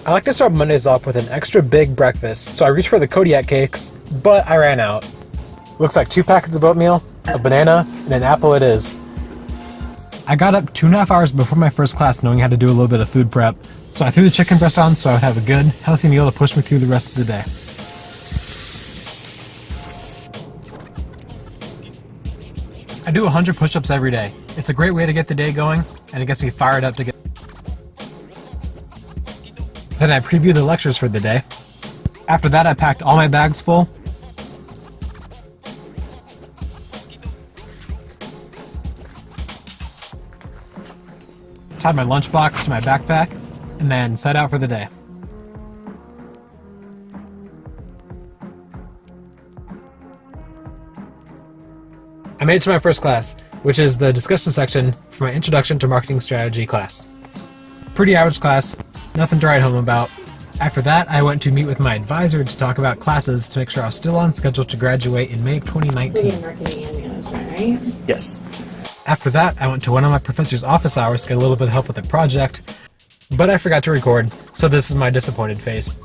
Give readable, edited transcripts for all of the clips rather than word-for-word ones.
I like to start Mondays off with an extra big breakfast, so I reached for the Kodiak cakes, but I ran out. Looks like 2 packets of oatmeal, a banana, and an apple it is. I got up 2.5 hours before my first class knowing how to do a little bit of food prep, so I threw the chicken breast on so I would have a good, healthy meal to push me through the rest of the day. I do 100 push-ups every day. It's a great way to get the day going, and it gets me fired up to get. Then I preview the lectures for the day. After that, I packed all my bags full. Tied my lunchbox to my backpack, and then set out for the day. I made it to my first class, which is the discussion section for my Introduction to Marketing Strategy class. Pretty average class, nothing to write home about. After that, I went to meet with my advisor to talk about classes to make sure I was still on schedule to graduate in May of 2019. So marketing and management, right? Yes. After that, I went to one of my professor's office hours to get a little bit of help with a project, but I forgot to record, so this is my disappointed face.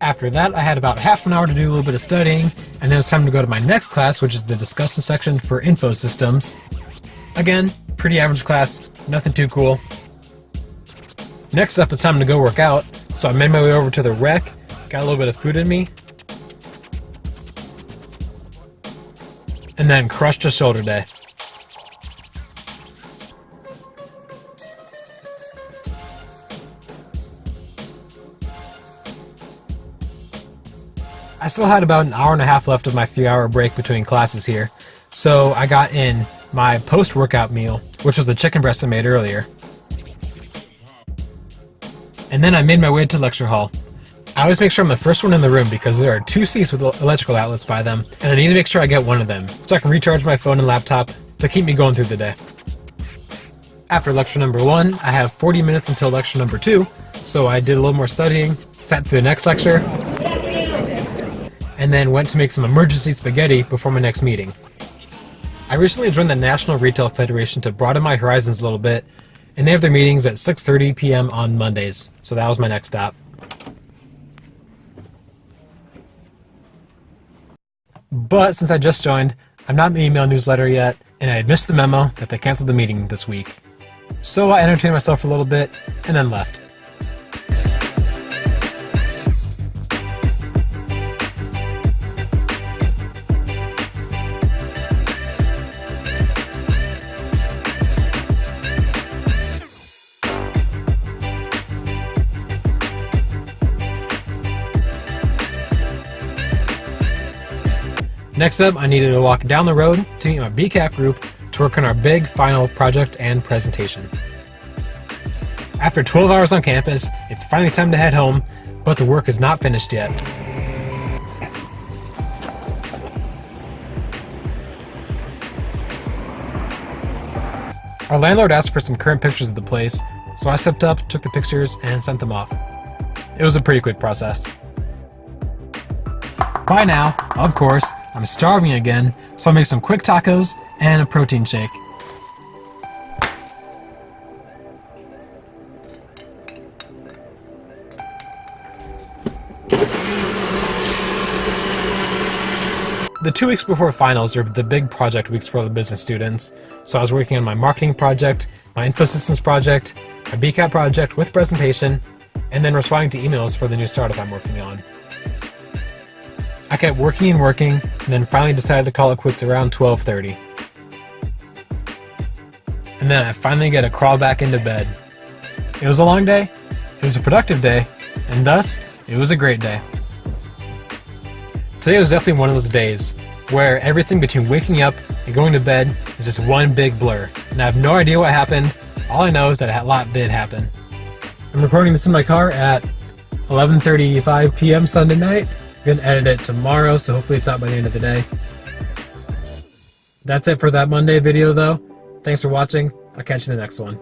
After that, I had about half an hour to do a little bit of studying, and then it was time to go to my next class, which is the discussion section for info systems. Again, pretty average class, nothing too cool. Next up, it's time to go work out, so I made my way over to the rec, got a little bit of food in me, and then crushed a shoulder day. I still had about an hour and a half left of my 3-hour break between classes here, so I got in my post-workout meal, which was the chicken breast I made earlier. And then I made my way to lecture hall. I always make sure I'm the first one in the room because there are 2 seats with electrical outlets by them, and I need to make sure I get one of them so I can recharge my phone and laptop to keep me going through the day. After lecture number 1, I have 40 minutes until lecture number 2, so I did a little more studying, sat through the next lecture, and then went to make some emergency spaghetti before my next meeting. I recently joined the National Retail Federation to broaden my horizons a little bit, and they have their meetings at 6:30 p.m. on Mondays, so that was my next stop. But since I just joined, I'm not in the email newsletter yet, and I had missed the memo that they canceled the meeting this week. So I entertained myself for a little bit, and then left. Next up, I needed to walk down the road to meet my BCAP group to work on our big final project and presentation. After 12 hours on campus, it's finally time to head home, but the work is not finished yet. Our landlord asked for some current pictures of the place, so I stepped up, took the pictures, and sent them off. It was a pretty quick process. By now, of course, I'm starving again, so I make some quick tacos and a protein shake. The 2 weeks before finals are the big project weeks for all the business students, so I was working on my marketing project, my InfoSystems project, my BCAP project with presentation, and then responding to emails for the new startup I'm working on. I kept working and working, and then finally decided to call it quits around 12:30. And then I finally get to crawl back into bed. It was a long day, it was a productive day, and thus, it was a great day. Today was definitely one of those days where everything between waking up and going to bed is just one big blur, and I have no idea what happened. All I know is that a lot did happen. I'm recording this in my car at 11:35 p.m. Sunday night. I'm going to edit it tomorrow, so hopefully it's out by the end of the day. That's it for that Monday video, though. Thanks for watching. I'll catch you in the next one.